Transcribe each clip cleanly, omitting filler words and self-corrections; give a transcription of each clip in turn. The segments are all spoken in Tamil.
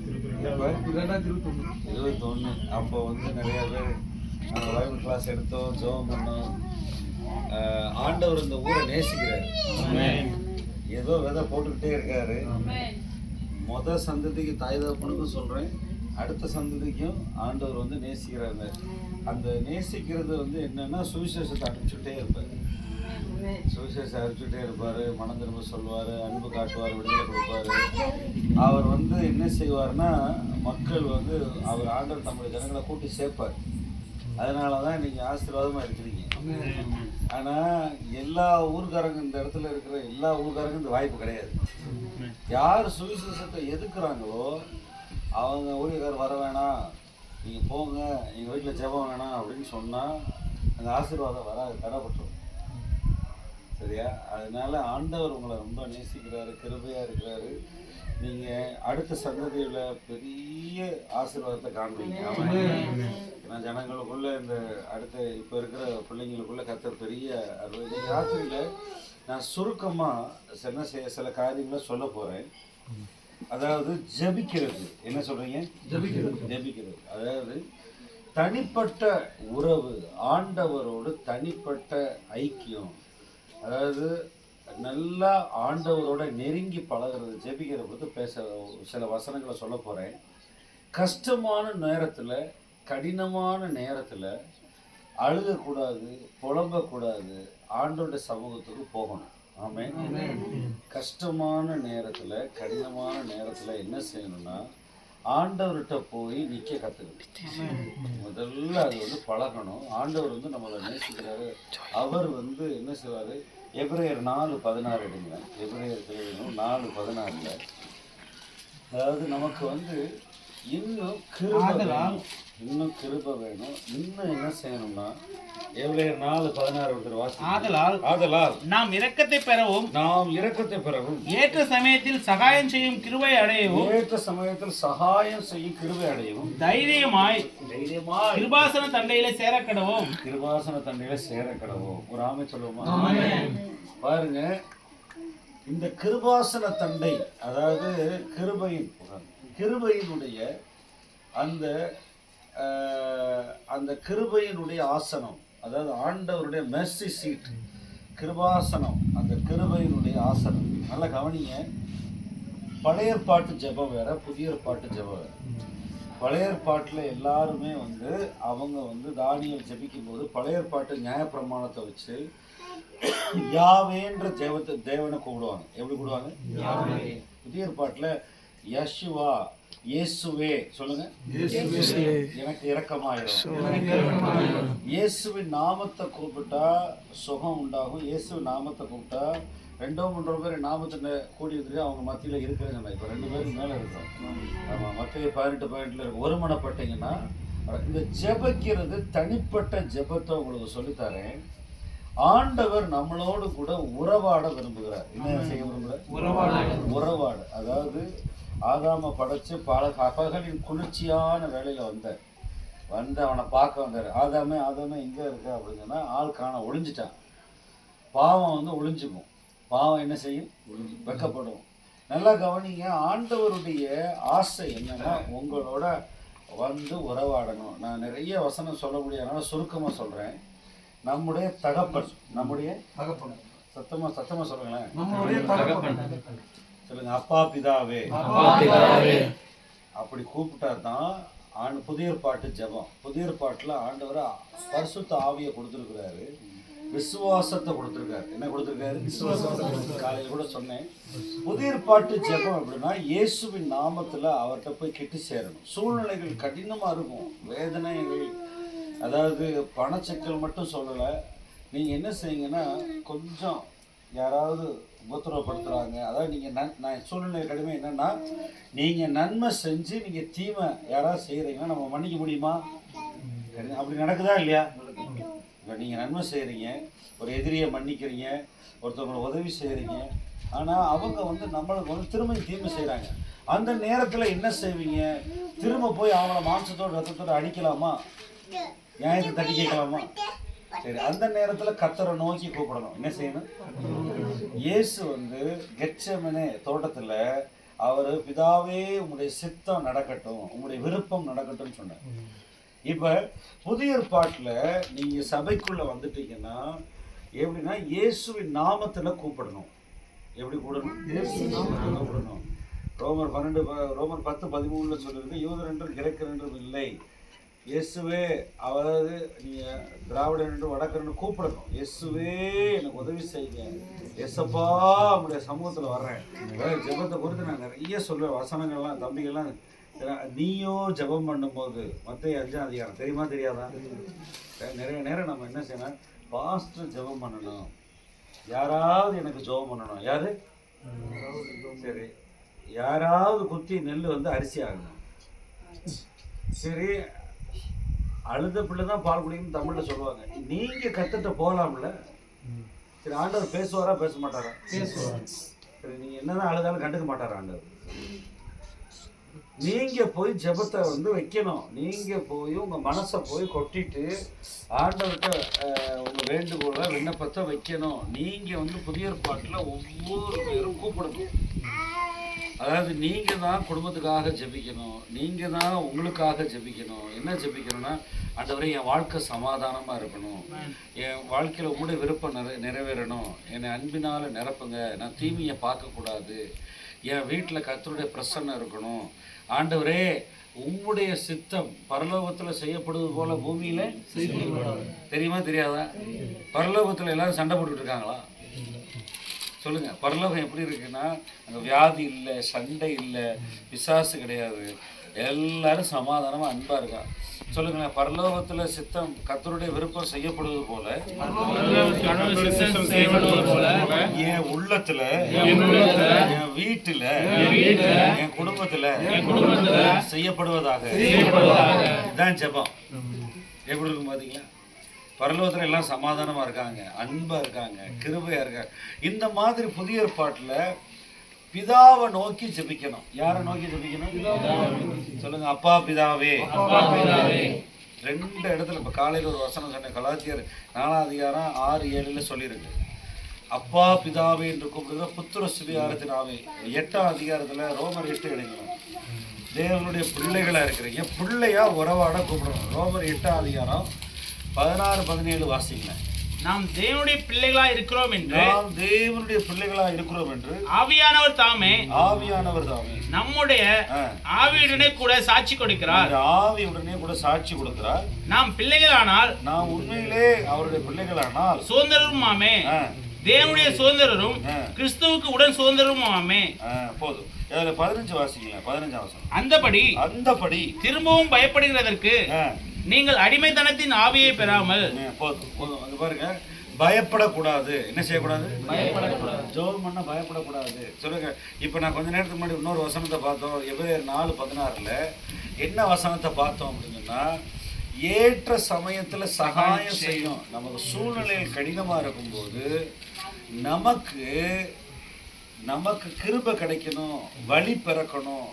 2021 அப்போ வந்து நிறைய பேர் நாங்கள் பைபிள் கிளாஸ் எடுத்தோம், ஜெபம் பண்ணோம். ஆண்டவர் இந்த ஊரை நேசிக்கிறாரு. ஏதோ விதை போட்டுக்கிட்டே இருக்காரு. மொதல் சந்ததிக்கு தாய் தகப்பனுக்கும் சொல்கிறேன், அடுத்த சந்ததிக்கும் ஆண்டவர் வந்து நேசிக்கிறாங்க. அந்த நேசிக்கிறது வந்து என்னன்னா சுவிசேஷத்தை அனுப்பிச்சுட்டே இருப்பார். சுவிசேஷம் அனுப்பிச்சுட்டே இருப்பார், மனம் திரும்ப சொல்லுவார், அன்பு காட்டுவார், விடுதலை கொடுப்பார். அவர் வந்து என்ன செய்வார்னா மக்கள் வந்து அவர் ஆண்டவர் நம்முடைய ஜனங்களை கூட்டி சேர்ப்பார். அதனால தான் நீங்கள் ஆசீர்வாதமாக இருக்கிறீங்க. ஆனால் எல்லா ஊர்காரங்க இந்த இடத்துல இருக்கிற எல்லா ஊர்காரங்க இந்த வாய்ப்பு கிடையாது. யார் சுவிசேஷத்தை எதுக்குறாங்களோ அவங்க ஊழியக்காரர் வர வேணாம், நீங்கள் போங்க, எங்கள் வீட்டில் ஜெபம் வேணாம் அப்படின்னு சொன்னால் அந்த ஆசீர்வாதம் வராது, தடைப்பட்டுரும். சரியா? அதனால ஆண்டவர் உங்களை ரொம்ப நேசிக்கிறாரு, கிருபையாக இருக்கிறாரு. நீங்கள் அடுத்த சந்ததியில் பெரிய ஆசீர்வாதத்தை காண்பீங்க. ஏன்னா ஜனங்களுக்குள்ள இந்த அடுத்த இப்போ இருக்கிற பிள்ளைங்களுக்குள்ள கர்த்தர் பெரிய அறுபது ராத்திரியில் நான் சுருக்கமாக சில காரியங்களை சொல்ல போகிறேன். அதாவது ஜெபிக்கிறது. என்ன சொல்கிறீங்க? ஜெபிக்கிறது அதாவது தனிப்பட்ட உறவு, ஆண்டவரோடு தனிப்பட்ட ஐக்கியம். அதாவது நல்லா ஆண்டவரோட நெருங்கி பழகிறது. ஜெபிக்கிற பொறுத்து சில வசனங்களை சொல்ல போகிறேன். கஷ்டமான நேரத்தில், கடினமான நேரத்தில் அழுகக்கூடாது, புலம்பக்கூடாது, ஆண்டவருடைய சமூகத்துக்கு போகணும். ஆமென். கஷ்டமான நேரத்தில், கடினமான நேரத்தில் என்ன செய்யணும்னா ஆண்டவர்கிட்ட போய் நிற்க கற்றுக்கணும். முதல்ல அது வந்து பழகணும். ஆண்டவர் வந்து நம்மளை நேசிக்கிறாரு. அவர் வந்து என்ன செய்வார்? எபிரேயர் 4:16 எடுங்க. எபிரேயர் 4:16 அதாவது நமக்கு வந்து இன்னும் கிருபை வேணும், இன்னும் என்ன செய்யணும்னா எபிரேயர் 4:16 ஆதலால் நாம் இரக்கத்தை பெறவும் ஏற்ற சமயத்தில் சகாயம் செய்யும் கிருபை அடையவும் தைரியமாய் கிருபாசன தண்டையில சேரக்கடவும். ஒரு ஆமை சொல்லுவோமா? பாருங்க, இந்த கிருபாசன தண்டை அதாவது கிருபையினுடைய அந்த கிருபையினுடைய ஆசனம், அதாவது ஆண்டவருடைய மெர்சி சீட், கிருபாசனம், அந்த கிருபையினுடைய ஆசனம். நல்லா கவனிங்க. பழைய ஏற்பாட்டு ஜெபம் வேற, புதிய ஏற்பாட்டு ஜெபம் வேற. பழைய ஏற்பாட்டில் எல்லாருமே வந்து அவங்க வந்து தானியேல் ஜெபிக்கும் போது பழைய ஏற்பாட்டு நியாயப்பிரமாணத்தை வச்சு யாவேன்ற தேவனை கூப்பிடுவாங்க. எப்படி கூப்பிடுவாங்க? புதிய ஏற்பாட்டில் யெஷுவா, இயேசுவே சொல்லுங்க, எனக்கு இரக்கமாயிரும். இயேசுவின் நாமத்தை கூப்பிட்டா சுகம் உண்டாகும். இயேசுவின் நாமத்தை கூப்பிட்டா 2-3 பேர் நாமத்தை கூடி வந்துட்டு அவங்க மத்தியில் இருக்கிறேங்க. இப்போ 2 பேருக்கு மேலே இருக்கும். ஆமாம், மத்திய 18 இருக்கு. ஒருமனப்பட்டீங்கன்னா இந்த ஜெபிக்கிறது தனிப்பட்ட ஜெபத்தை உங்களுக்கு சொல்லித்தரேன். ஆண்டவர் நம்மளோடு கூட உறவாட விரும்புகிறார். என்ன செய்ய விரும்புகிறார்? உறவாடு. அதாவது ஆதாம படைச்சு பகலின் குளிர்ச்சியான வேலையில் வந்து அவனை பார்க்க வந்தார். ஆதாமே எங்கே இருக்க அப்படின்னு சொன்னால் ஆள் காண ஒளிஞ்சிட்டான். பாவம் வந்து ஒளிஞ்சுக்கும். பாவம் என்ன செய்யும்? வெக்கப்படும். நல்லா கவனிங்க. ஆண்டவருடைய ஆசை என்னன்னா உங்களோட வந்து உறவாடணும். நான் நிறைய வசனம் சொல்ல முடியாதனால சுருக்கமாக சொல்கிறேன். நம்முடைய தகப்பன் சத்தமா சொல்லுங்களேன். சொல்லுங்க, அப்பா பிதாவே. அப்படி கூப்பிட்டா தான் புதிய ஏற்பாட்டு ஜெபம். புதிய ஏற்பாட்டில் ஆண்டவர் பரிசுத்த ஆவியை கொடுத்துருக்கிறாரு, விசுவாசத்தை கொடுத்துருக்காரு. என்ன கொடுத்துருக்காரு? விசுவாசம். காலையில் கூட சொன்னேன். புதிய ஏற்பாட்டு ஜெபம் அப்படின்னா இயேசுவின் நாமத்தில் அவர்கிட்ட போய் கிட்டு சேரணும். சூழ்நிலைகள் கடினமாக இருக்கும், வேதனைகள், அதாவது பணச்சிக்கல் மட்டும் சொல்லலை. நீங்கள் என்ன செய்யுங்கன்னா, கொஞ்சம் யாராவது உபத்திரவப்படுத்துகிறாங்க, அதாவது நீங்கள் நான் சூழ்நிலை கடுமை என்னென்னா, நீங்கள் நன்மை செஞ்சு நீங்கள் தீமை யாராவது செய்கிறீங்கன்னா நம்ம மன்னிக்க முடியுமா? அப்படி நடக்குதா இல்லையா? இப்போ நீங்கள் நன்மை செய்கிறீங்க, ஒரு எதிரியை மன்னிக்கிறீங்க, ஒருத்தவங்களை உதவி செய்கிறீங்க, ஆனால் அவங்க வந்து நம்மளுக்கு வந்து திரும்ப தீமை செய்கிறாங்க. அந்த நேரத்தில் என்ன செய்வீங்க? திரும்ப போய் அவங்கள மாம்சத்தோடு ரத்தத்தோடு அடிக்கலாமா? நியாயத்தை தட்டி கேட்கலாமா? சரி, அந்த நேரத்தில் கர்த்தரை நோக்கி கூப்பிடணும். என்ன செய்யணும்? இயேசு வந்து கெத்செமனே தோட்டத்தில் அவர் பிதாவே உங்களுடைய சித்தம் நடக்கட்டும், உங்களுடைய விருப்பம் நடக்கட்டும்னு சொன்னார். இப்போ புதிய ஏற்பாட்டில் நீங்கள் சபைக்குள்ளே வந்துட்டீங்கன்னா எப்படின்னா இயேசுவின் நாமத்தில் கூப்பிடணும். எப்படி கூடணும்? இயேசுவின் நாமத்தில் கூப்பிடணும். ரோமர் 10:13 சொல்லியிருக்கு, யூதர் என்றும் கிரேக்கர் என்றும் இல்லை, இயேசுவே, அதாவது நீங்கள் திராவிடர் என்று வடக்கர் என்று கூப்பிடணும். இயேசுவே எனக்கு உதவி செய்யுங்க, இயேசப்பா உங்களுடைய சமூகத்தில் வர்றேன். ஜெபத்தை குறித்து நான் நிறைய சொல்லுவேன், வசனங்கள்லாம் தம்பிகள்லாம். நீயும் ஜெபம் பண்ணும்போது மத்திய 5ஆம் அதிகாரம் தெரியுமா தெரியாதா? நிறைய நேரம் நம்ம என்ன செய்யணும், பாஸ்டர் ஜெபம் பண்ணணும், யாராவது எனக்கு ஜெபம் பண்ணணும். யாரு? சரி, யாராவது குத்தி நெல் வந்து அரிசி ஆகணும். சரி, அழுத பிள்ளை தான் பால் குடிக்கணும்னு தமிழில் சொல்லுவாங்க. நீங்கள் கற்றுட்டு போகலாம்ல. சரி, ஆண்டவர் பேசுவாரா பேச மாட்டாரா? பேசுவார். சரி, நீங்கள் என்னதான் அழுதாலும் கண்டுக்க மாட்டாரா ஆண்டவர்? நீங்கள் போய் ஜெபத்தை வந்து வைக்கணும். நீங்கள் போய் உங்கள் மனசை போய் கொட்டிட்டு ஆண்டவர்கிட்ட உங்கள் வேண்டுகோளை விண்ணப்பத்தை வைக்கணும். நீங்கள் வந்து புதிய ஏற்பாட்டில் ஒவ்வொரு பேரும் கூப்பிடணும். அதாவது நீங்கள் தான் குடும்பத்துக்காக ஜெபிக்கணும், நீங்கள் தான் உங்களுக்காக ஜெபிக்கணும். என்ன ஜெபிக்கணும்னா, ஆண்டவரே என் வாழ்க்கை சமாதானமாக இருக்கணும், என் வாழ்க்கையில் உங்களுடைய விருப்பம் நிறைவேறணும், என்னை அன்பினால் நிரப்புங்க, நான் தீமையை பார்க்கக்கூடாது, என் வீட்டில் கர்த்தருடைய பிரசன்னம் இருக்கணும். ஆண்டவரே உங்களுடைய சித்தம் பரலோகத்தில் செய்யப்படுவது போல பூமியில் தெரியுமா தெரியாதா? பரலோகத்தில் எல்லாரும் சண்டை போட்டுக்கிட்டு இருக்காங்களா? சொல்லுங்க. பரலோகம் எப்படி இருக்குன்னா, அங்கே வியாதி இல்லை, சண்டை இல்லை, பிசாசு கிடையாது, எல்லாரும் சமாதானமாக அன்பாக இருக்கா. சொல்லுங்களேன். பரலோகத்தில் சித்தம் கர்த்தருடைய விருப்பம் செய்யப்படுவது போல என் உள்ளத்துல, என் வீட்டுல, என் குடும்பத்துல செய்யப்படுவதாக. இதுதான் ஜெபம். எப்படி இருக்கும் பாத்தீங்களா? பரலோகத்தில் எல்லாம் சமாதானமாக இருக்காங்க, அன்பாக இருக்காங்க, கிருபையாக இருக்காங்க. இந்த மாதிரி புதிய ஏற்பாட்டில் பிதாவை நோக்கி ஜெபிக்கணும். யாரை நோக்கி ஜெபிக்கணும்? சொல்லுங்க. அப்பா பிதாவே. 2 இடத்துல இப்போ காலையில் ஒரு வசனம் சொன்னேன், கலாத்தியர் 4ஆம் அதிகாரம் 6-7 சொல்லியிருக்கு. அப்பா பிதாவே என்று கூப்பிடுற புத்திர சுவிகாரத்தினாவே. 8ஆம் அதிகாரத்தில் ரோமர் 8 எழுதணும். தேவனுடைய பிள்ளைகளாக இருக்கிறீங்க, பிள்ளையா உறவாட கூப்பிடணும். ரோமர் 8ஆம் அதிகாரம் 16-17 வாசிங்களேன். நாம் தேவனுடைய பிள்ளைகளா இருக்கிறோம் என்று, நாம் தேவனுடைய பிள்ளைகளா இருக்கிறோம் என்று ஆவியானவர் தாமே நம்முடைய ஆவியுடனே கூட சாட்சி கொடுக்கிறார். ஆவியுடனே கூட சாட்சி கொடுக்கிறார். நாம் பிள்ளைகளானால், நாம் உண்மையிலே அவருடைய பிள்ளைகளானால் சுதந்திரமாமே, தேவனுடைய சுதந்திரரும் கிறிஸ்துவுக்கு உடன் சுதந்திரமாமே. போதும். 15 வாசிங்களேன். 15ஆம் வசனம். அந்தபடி திரும்பவும் பயப்படுகிறதற்கு நீங்கள் அடிமைத்தனத்தின் ஆவியை பெறாமல். போதும். அங்க பாருங்க, பயப்படக்கூடாது. என்ன செய்யக்கூடாது? பயப்படக்கூடாது. ஜெபம் பண்ண பயப்படக்கூடாது. சொல்லுங்க. இப்போ நான் கொஞ்ச நேரத்துக்கு முன்னாடி இன்னொரு வசனத்தை பார்த்தோம். எபிரேயர் 4:16 என்ன வசனத்தை பார்த்தோம் அப்படின்னா, ஏற்ற சமயத்தில் சகாயம் செய்யும். நமக்கு சூழ்நிலையில் கடினமாக இருக்கும்போது நமக்கு கிருபை கிடைக்கணும், வழி பிறக்கணும்,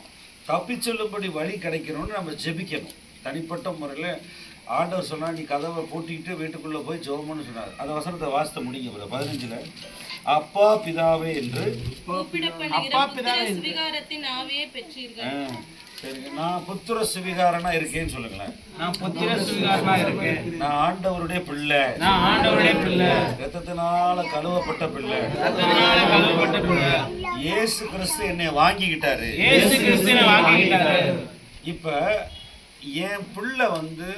தப்பி சொல்லும்படி வழி கிடைக்கணும்னு நம்ம ஜெபிக்கணும். தனிப்பட்ட முறையில் ஆண்டவர் சொன்னால், நீ கதவை பூட்டிக்கிட்டு வீட்டுக்குள்ளே போய் ஜெபம்னு சொன்னார். அந்த வசனத்தை வாசித்த முடிங்க. 15 அப்பா பிதாவே என்று சரிங்க. நான் புத்திர சுவிகாரனா இருக்கேன்னு சொல்லுங்களேன். நான் புத்திர சுவிகாரனா இருக்கேன். நான் ஆண்டவருடைய பிள்ளை. ரத்தத்தினால கழுவப்பட்ட பிள்ளை. இயேசு கிறிஸ்து என்னை வாங்கிக்கிட்டாரு. இப்ப என் பிள்ளை வந்து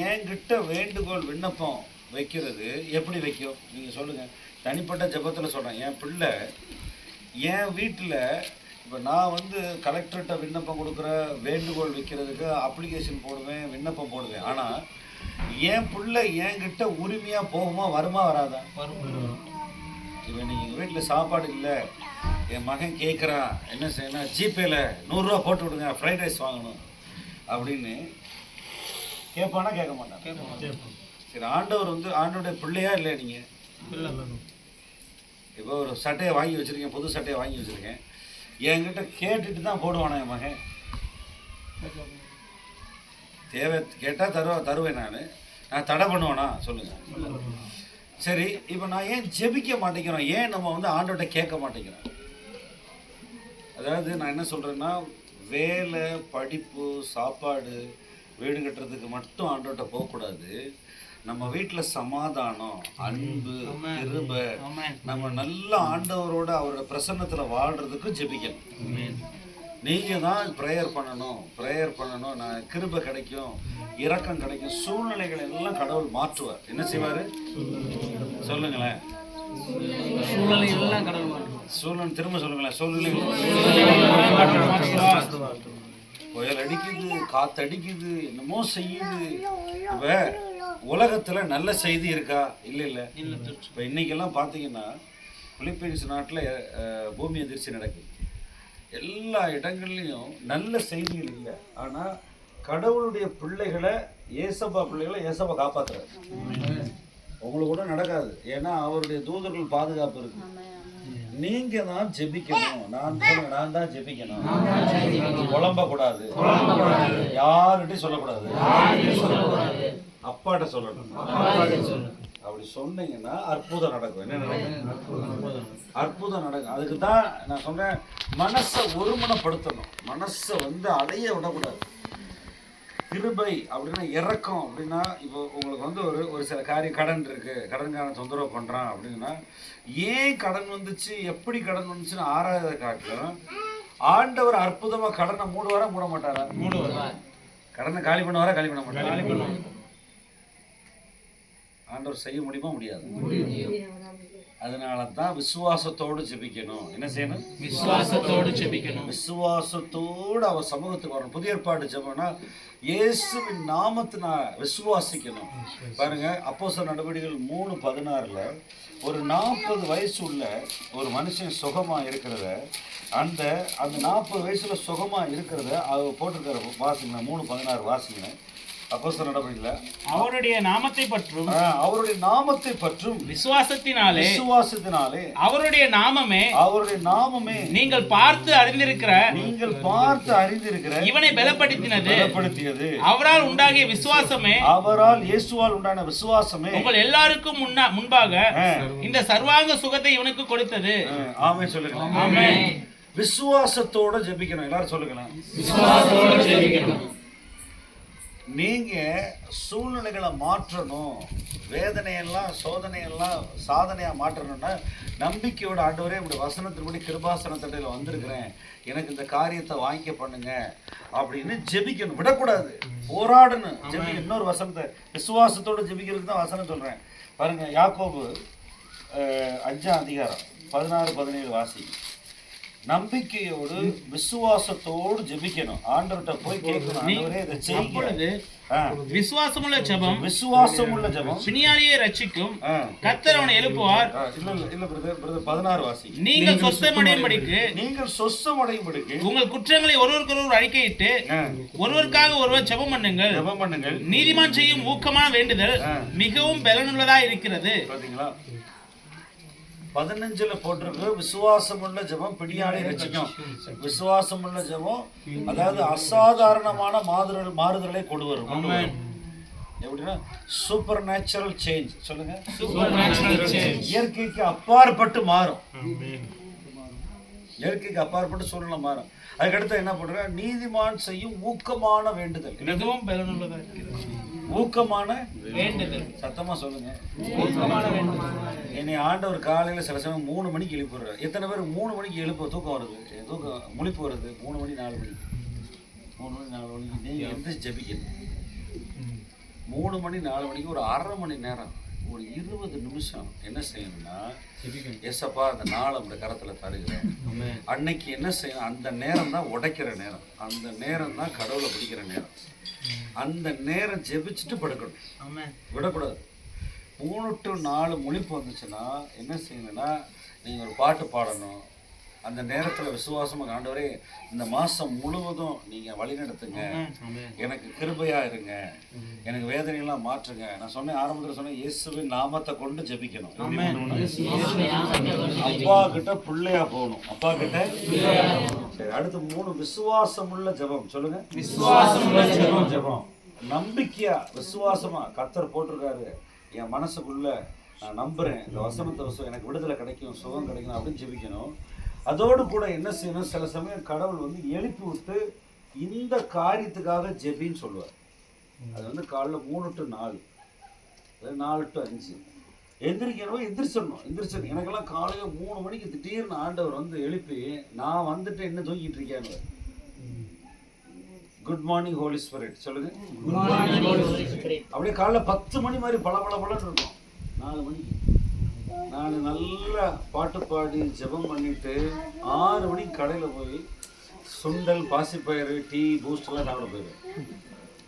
என்கிட்ட வேண்டுகோள் விண்ணப்பம் வைக்கிறது எப்படி வைக்கும் நீங்க சொல்லுங்க. தனிப்பட்ட ஜெபத்தில் சொல்றேன். என் பிள்ளை என் வீட்டில் இப்போ நான் வந்து கலெக்டர்கிட்ட விண்ணப்பம் கொடுக்குற, வேண்டுகோள் வைக்கிறதுக்கு அப்ளிகேஷன் போடுவேன், விண்ணப்பம் போடுவேன். ஆனால் என் பிள்ளை என்கிட்ட உரிமையாக போகுமா, வருமா, வராதா? இப்போ நீங்கள் எங்கள் வீட்டில் சாப்பாடு இல்லை, என் மகன் கேட்குறான், என்ன செய்யணும், ஜிபேயில் 100 ரூபா போட்டு விடுங்க, ஃப்ரைட் ரைஸ் வாங்கணும் அப்படின்னு கேட்பானா? கேட்க மாட்டான். சரி, ஆண்டவர் வந்து ஆண்டோடைய பிள்ளையா இல்லை நீங்கள்? இப்போ ஒரு சட்டையை வாங்கி வச்சுருக்கேன், புது சட்டையை வாங்கி வச்சுருக்கேன், என்கிட்ட கேட்டுட்டு தான் போடுவானா என் மகன்? தேவை கேட்டால் தருவேன். நான் தடை பண்ணுவேனா? சொல்லுங்கள். சரி, இப்போ நான் ஏன் ஜெபிக்க மாட்டேங்கிறோம்? ஏன் நம்ம வந்து ஆண்டவர்கிட்ட கேட்க மாட்டேங்கிறோம்? அதாவது நான் என்ன சொல்கிறேன்னா, வேலை, படிப்பு, சாப்பாடு, வீடு கட்டுறதுக்கு மட்டும் ஆண்டவர்கிட்ட போகக்கூடாது. நம்ம வீட்டில் சமாதானம், அன்பு, கிருபை, நம்ம நல்ல ஆண்டவரோட அவரோட பிரசன்னத்தில் வாழ்கிறதுக்கும் ஜெபிக்கணும். நீங்கள் தான் ப்ரேயர் பண்ணணும். நான் கிருபை கிடைக்கும், இரக்கம் கிடைக்கும். சூழ்நிலைகள் எல்லாம் கடவுள் மாற்றுவார். என்ன செய்வார் சொல்லுங்களேன். சூழ்நிலை திரும்ப சொல்லுங்களேன். புயல் அடிக்குது, காத்தடிக்குது, என்னமோ செய்யுது. இப்போ உலகத்தில் நல்ல செய்தி இருக்கா? இல்லை. இப்போ இன்னைக்கெல்லாம் பார்த்தீங்கன்னா பிலிப்பைன்ஸ் நாட்டில் பூமி அதிர்ச்சி நடக்குது. எல்லா இடங்கள்லையும் நல்ல செய்திகள் இல்லை. ஆனால் கடவுளுடைய பிள்ளைகளை, ஏசப்பா காப்பாற்றுறாரு. உங்களுக்கு கூட நடக்காது. ஏன்னா அவருடைய தூதர்கள் பாதுகாப்பு இருக்கு. நீங்க தான் ஜெபிக்கணும். நான் தான் ஜெபிக்கணும். குழம்பக்கூடாது, யாருகிட்டையும் சொல்லக்கூடாது, அப்பாட்ட சொல்லணும். அப்படி சொன்னீங்கன்னா அற்புதம் நடக்கும். என்ன நடக்கும்? அற்புதம் நடக்கும். அதுக்கு தான் நான் சொன்னேன், மனசை ஒருமனப்படுத்தணும். மனசை அடைய விடக்கூடாது. கிருபை அப்படின்னா, இறக்கம் அப்படின்னா, இப்போ உங்களுக்கு ஒரு சில காரியம் கடன் இருக்கு, கடன்காரன் தொந்தரவு பண்ணுறான் அப்படின்னா, ஏன் கடன் வந்துச்சு, எப்படி கடன் வந்துச்சுன்னு ஆராயதை காட்டிலும் ஆண்டவர் அற்புதமாக கடனை மூடுவாரா மூட மாட்டாரா? மூடுவார். கடனை காலி பண்ணுவாரா காலி பண்ண மாட்டாரா? ஆண்டவர் செய்ய முடியுமா? முடியாது. அதனால தான் விசுவாசத்தோடு ஜெபிக்கணும். என்ன செய்யணும்? விசுவாசத்தோடு ஜெபிக்கணும். விசுவாசத்தோடு அவர் சமூகத்துக்கு வரணும். புதிய ஏற்பாடு ஜெபம்னா இயேசுவின் நாமத்தினால் விசுவாசிக்கணும். பாருங்க, அப்போஸ்தலர் நடவடிக்கைகள் 3:16 ஒரு 40 வயசு உள்ள ஒரு மனுஷன் சுகமா இருக்கிறத, அந்த 40 வயசுல சுகமா இருக்கிறத அவர் போட்டிருக்காரு. வாசிங்க, 3:16 வாசிங்க. அப்போஸ்தலர் நடவடிக்கைகள் அவருடைய நாமத்தை பற்றும் விசுவாசத்தினாலே அவருடைய நாமமே நீங்கள் பார்த்து அறிந்திருக்கிற இவனை பலப்படுத்தியது. அவரால் உண்டாகிய விசுவாசமே, அவரால் இயேசுவால் உண்டான விசுவாசமே உங்கள் எல்லாருக்கும் முன்பாக இந்த சர்வாங்க சுகத்தை இவனுக்கு கொடுத்தது. ஆமென் சொல்லுங்க. ஆமென். விசுவாசத்தோட ஜெபிக்கணும். எல்லாரும் சொல்லுங்க. விசுவாசத்தோட ஜெபிக்கணும். நீங்க சூழ்நிலைகளை மாற்றணும், வேதனையெல்லாம் சோதனையெல்லாம் சாதனையா மாற்றணும்னா நம்பிக்கையோட ஆண்டவரே இப்படி வசனத்தின்படி கிருபாசன தண்டையில் வந்திருக்கிறேன், எனக்கு இந்த காரியத்தை வாங்கிக்க பண்ணுங்க அப்படின்னு ஜெபிக்கணும். விடக்கூடாது, போராடணும், ஜெபிக்கணும். இன்னொரு வசனத்தை விசுவாசத்தோடு ஜெபிக்கிறதுக்கு தான் வசனம் சொல்றேன். பாருங்க, யாக்கோபு 5 16-17 வாசி. நம்பிக்கையோடு விசுவாசத்தோடு ஜெபிக்கணும். ஆண்டவர்கிட்ட போய் கேட்கணும், ஆண்டவரே இதை செய்யுங்க. விசுவாசமுள்ள ஜெபம் பிணியாளியை ரட்சிக்கும், கர்த்தர் அவனை எழுப்புவார். இல்ல பிரதர் 16 வாசி. நீங்கள் சொஸ்தமடையும்படிக்கு உங்கள் குற்றங்களை ஒருவருக்கொருவர் அறிக்கையிட்டு ஒருவருக்காக ஒருவர் ஜெபம் பண்ணுங்கள். நீதிமான் செய்யும் ஊக்கமான வேண்டுதல் மிகவும் பலனுள்ளதா இருக்கிறது. பாத்தீங்களா? 15 போட்டிருக்கு, விசுவாசமுள்ள ஜெபம் பிடியாளை ரட்சிக்கும். விசுவாசமுள்ள ஜெபம் அதாவது அசாதாரணமான மாறுதலை கொண்டு வரும். எப்படின்னா சூப்பர் நேச்சுரல் சேஞ்ச். சொல்லுங்க. இயற்கைக்கு அப்பாற்பட்டு மாறும். இயற்கைக்கு அப்பாற்பட்டு சூழ்நிலை மாறும். அதுக்கடுத்து என்ன பண்ற? நீதிமான் செய்யும் ஊக்கமான வேண்டுதல் மிகவும் பலனுள்ளதா இருக்கிறது. ஊக்கமான வேண்டுதல். சத்தமா சொல்லுங்க. என்னை ஆண்டவர் காலையில சில சமயம் 3 மணிக்கு எழுப்பிடுறாரு. எத்தனை பேர் 3 மணிக்கு எழுப்ப தூக்கம் வருது, முழிப்பு வருது? 3 மணி 4 மணிக்கு 3 மணி 4 மணிக்கு நீங்க எந்திரிச்சு ஜெபிக்கணும். 3 மணி 4 மணிக்கு ஒரு 1/2 மணி நேரம், ஒரு 20 நிமிஷம் என்ன செய்யணும்னா, ஏசப்பா அந்த நாள் அந்த கரத்துல தருகிறேன். அன்னைக்கு என்ன செய்யணும்? அந்த நேரம் தான் உடைக்கிற நேரம், அந்த நேரம் தான் கடவுளை பிடிக்கிற நேரம். அந்த நேரம் ஜெபிச்சுட்டு படுக்கணும், விடக்கூடாது. 3 to 4 முழிப்பு வந்துச்சுன்னா என்ன செய்யணும்னா, நீங்கள் ஒரு பாட்டு பாடணும். அந்த நேரத்தில் விசுவாசமாக, ஆண்டவரே இந்த மாதம் முழுவதும் நீங்கள் வழி நடத்துங்க, எனக்கு கிருபையாக இருங்க, எனக்கு வேதனையெல்லாம் மாற்றுங்க. நான் சொன்னேன், ஆரம்பத்தில் சொன்னேன், இயேசுவின் நாமத்தை கொண்டு ஜெபிக்கணும். அப்பா கிட்ட பிள்ளையா போகணும். அப்பா கிட்ட. சரி, அடுத்து 3 விசுவாசமுள்ள ஜெபம். சொல்லுங்க. விசுவாசமுள்ள ஜெபம். நம்பிக்கையா விசுவாசமா கர்த்தர் போட்டிருக்காரு என் மனசுக்குள்ள, நான் நம்புறேன் இந்த வசனத்தை எனக்கு விடுதலை கிடைக்கும், சுகம் கிடைக்கும் அப்படின்னு ஜெபிக்கணும். அதோடு கூட என்ன செய்யணும், சில சமயம் கடவுள் வந்து எழுப்பி விட்டு இந்த காரியத்துக்காக ஜெபின்னு சொல்லுவார். அது வந்து காலைல 3 to 4, 4 to 5 எந்திரிச்சிடணும். எனக்கெல்லாம் காலையில் 3 மணிக்கு திடீர்னு ஆண்டவர் வந்து எழுப்பி, நான் வந்துட்டு என்ன தூங்கிட்டு இருக்கேன்னு, குட் மார்னிங் ஹோலி ஸ்பிரிட் சொல்லுங்க. அப்படியே காலைல 10 மணி மாதிரி பளபளன்னு இருக்கும். 4 மணிக்கு நான் நல்லா பாட்டு பாடி ஜெபம் பண்ணிட்டு 6 மணிக்கு கடையில் போய் சுண்டல், பாசிப்பயிறு, டீ, பூஸ்டெல்லாம் சாப்பிட போயிடுவேன்.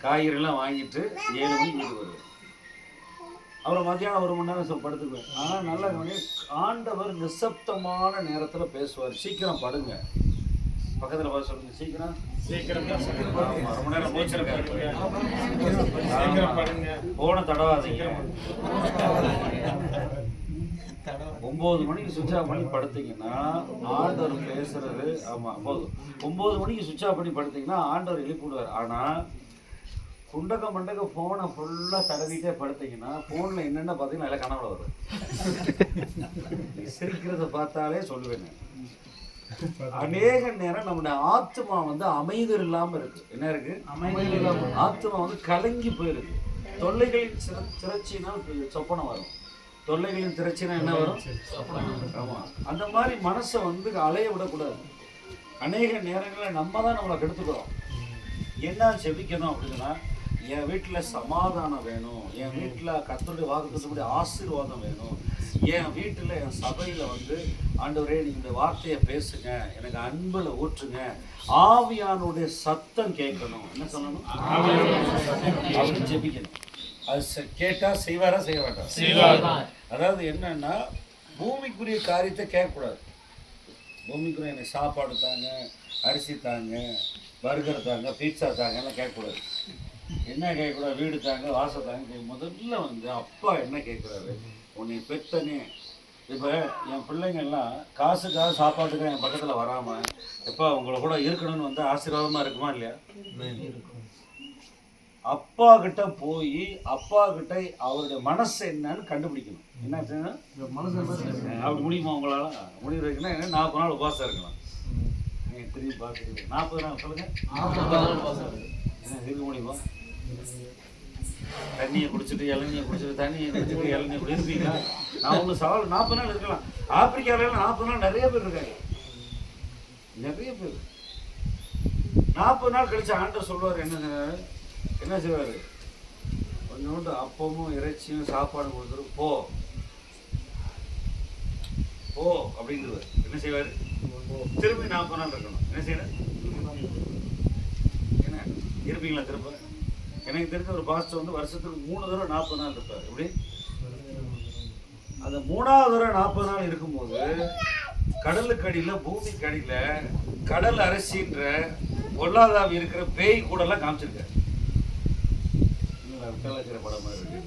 காய்கறிலாம் வாங்கிட்டு 7 மணிக்கு வீட்டுக்கு வருவேன். அப்புறம் மத்தியானம் 1 மணி நேரம் படுத்துக்குவேன். ஆனால் நல்லா ஆண்டவர் நிசப்தமான நேரத்தில் பேசுவார். சீக்கிரம் படுங்க, பக்கத்தில் பார்த்து சொல்லுங்க, சீக்கிரம் ரொம்ப நேரம் போச்சிருக்காரு, போன தடவாதீங்க. 9 மணிக்கு சுவிட்ச் ஆஃப் பண்ணி படுத்தீங்கன்னா ஆண்டவர் பேசுறது, ஆமாம் போதும். 9 மணிக்கு சுவிட்ச் ஆஃப் பண்ணி படுத்தீங்கன்னா ஆண்டவர் எழுப்பி விடுவார். ஆனால் குண்டக்க ஃபோனை ஃபுல்லாக தடவிட்டே படுத்தீங்கன்னா ஃபோனில் என்னென்ன பார்த்தீங்கன்னா எல்லாம் கனவுல வரும். சிரிக்கிறத பார்த்தாலே சொல்லுவேன். அநேக நேரம் நம்முடைய ஆத்மா வந்து அமைதி இல்லாமல் இருக்கு. என்ன இருக்கு? அமைதி இல்லாமல் ஆத்மா வந்து கலங்கி போயிருக்கு. தொல்லைகளின் திரட்சினால் சொப்பனம் வரும். தொல்லைகளின் திரட்சினா என்ன வரும்? ஆமாம். அந்த மாதிரி மனசை வந்து அலைய விடக்கூடாது. அநேக நேரங்களில் நம்ம தான் நம்மளை கெடுத்துக்கிறோம். என்ன செபிக்கணும் அப்படின்னா, என் வீட்டில் சமாதானம் வேணும், என் வீட்டில் கர்த்தருடைய வாக்குத்தத்தபடி ஆசீர்வாதம் வேணும், என் வீட்டில் என் சபையில் வந்து ஆண்டவரே நீங்க வார்த்தையை பேசுங்க, எனக்கு அன்புல ஊற்றுங்க, ஆவியானுடைய சத்தம் கேட்கணும். என்ன சொல்லணும்? அப்படின்னு ஜெபிக்கணும். அது கேட்டா செய்வாரா செய்ய வேண்டாம்? அதாவது என்னன்னா, பூமிக்குரிய காரியத்தை கேட்கக்கூடாது. பூமிக்குரிய எனக்கு சாப்பாடு தாங்க, அரிசி தாங்க, பர்கர் தாங்க, பீட்சா தாங்கலாம் கேட்கக்கூடாது. என்ன கேட்கக்கூடாது? வீடு தாங்க, வாசல் தாங்க. முதல்ல வந்து அப்பா என்ன கேட்குறாரு, உன்னை பெத்தனே. இப்போ என் பிள்ளைங்கள்லாம் காசுக்காக சாப்பாட்டுக்காக என் பக்கத்தில் வராமல் எப்போ உங்களை கூட இருக்கணும்னு வந்து ஆசீர்வாதமாக இருக்குமா இல்லையா? அப்பா கிட்ட போய் அப்பா கிட்ட அவருடைய மனசு என்னன்னு கண்டுபிடிக்கணும். என்ன மனசு அப்படி முடியுமா உங்களால்? முடிவுறதுக்குன்னா என்ன, 40 நாள் உபவாசம் இருக்கலாம். நீங்கள் திரும்பி பார்த்துருக்கீங்க 40 நாள் சொல்லுங்கள், 40 நாள் உபவாசம் என்ன இருக்க முடியுமா? தண்ணியை குடிச்சிட்டு இளநியை குடிச்சிட்டு தண்ணியை குடிச்சிட்டு இளநியை குடி இருப்பீங்களா? நான் உங்களுக்கு சவால் 40 நாள் இருக்கலாம். ஆப்பிரிக்காவில 40 நாள் நிறைய பேர் இருக்காங்க, நிறைய பேர். 40 நாள் கழிச்சு ஆண்டவர் சொல்லுவார், என்ன செய்வார்? கொஞ்சோண்டு அப்பமும் இறைச்சியும் சாப்பாடு கொடுத்துரு, போ போ அப்படிங்கிறவர். என்ன செய்வார்? திரும்பி 40 நாள் இருக்கணும். என்ன செய்யணும்? என்ன இருப்பீங்களா திரும்ப? எனக்கு தெரிஞ்ச ஒரு பாஸ்டர் வந்து வருஷத்துக்கு 3 தடவை 40 நாள் இருப்பார். எப்படி? அந்த 3ஆவது தடவை 40 நாள் இருக்கும்போது கடலுக்கு அடியில், பூமிக்கு அடியில் கடல் அரசின்ற பொல்லாதாவி இருக்கிற பேய் கூட எல்லாம் காமிச்சிருக்காரு. படமா இருக்கு.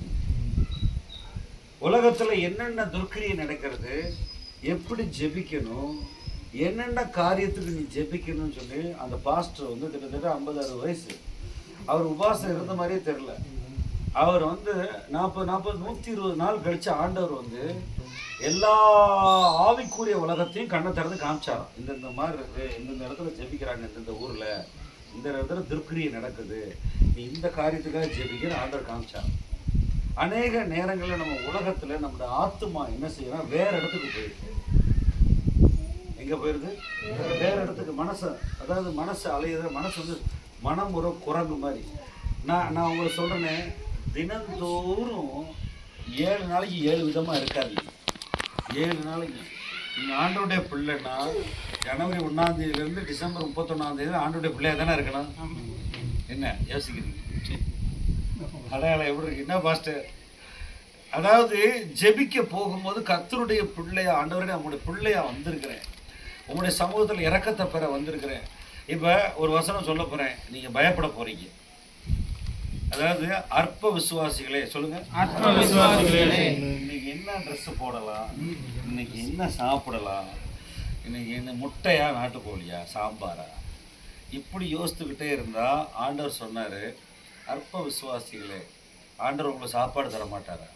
உலகத்துல என்னென்ன துர்க்கிரியை நடக்கிறது, எப்படி ஜெபிக்கணும், என்னென்ன காரியத்துக்கு நீ ஜெபிக்கணும்னு சொல்லி அந்த பாஸ்டர் வந்து கிட்டத்தட்ட 50-60 வயசு, அவர் உபவாசம் இருந்த மாதிரியே தெரியல. அவர் வந்து 120 நாள் கழிச்சு ஆண்டவர் வந்து எல்லா ஆவிக்குரிய உலகத்தையும் கண்ணை திறந்து காமிச்சாராம். இந்த மாதிரி இருக்கு, இந்த இடத்துல ஜெபிக்கிறாங்க, இந்த ஊர்ல இந்த இடத்துல துர்க்கிரியை நடக்குது, நீ இந்த காரியத்துக்காக ஜெபிக்கிற ஆண்டவர் காமிச்சாராம். அநேக நேரங்களில் நம்ம உலகத்துல நம்மளோட ஆத்மா என்ன செய்யணும், வேற இடத்துக்கு போயிருக்கு. எங்க போயிருது? வேற இடத்துக்கு. மனசை, அதாவது மனசு அலையுற மனசு வந்து மனம் ஒரு குரங்கு மாதிரி. நான் உங்களுக்கு சொல்றேனே, தினந்தோறும் 7 நாளைக்கு 7 விதமா இருக்காது. 7 நாளைக்கு நீங்கள் ஆண்டோடைய பிள்ளைன்னா ஜனவரி 1ஆம் தேதியிலேருந்து டிசம்பர் 31ஆம் தேதி ஆண்டோடைய பிள்ளையா தானே இருக்கணும். என்ன யோசிக்கிறீங்க? அடையாளம் எப்படி இருக்கு? என்ன பாஸ்டர்? அதாவது ஜெபிக்க போகும்போது கர்த்தருடைய பிள்ளையா, ஆண்டவரே நம்முடைய பிள்ளையா வந்திருக்கிறேன், உங்களுடைய சமூகத்தில் இரக்கத்தை பெற வந்திருக்கிறேன். இப்போ ஒரு வசனம் சொல்ல போகிறேன், நீங்கள் பயப்பட போகிறீங்க. அதாவது அற்ப விசுவாசிகளே சொல்லுங்க, அற்ப விசுவாசிகளே, இன்னைக்கு என்ன ட்ரெஸ் போடலாம், இன்னைக்கு என்ன சாப்பிடலாம், இன்னைக்கு என்ன முட்டையா நாட்டுக்கோழியா சாம்பாரா, இப்படி யோசித்துக்கிட்டே இருந்தால் ஆண்டவர் சொன்னார், அற்ப விசுவாசிகளே, ஆண்டவர் உங்களுக்கு சாப்பாடு தர மாட்டாரா?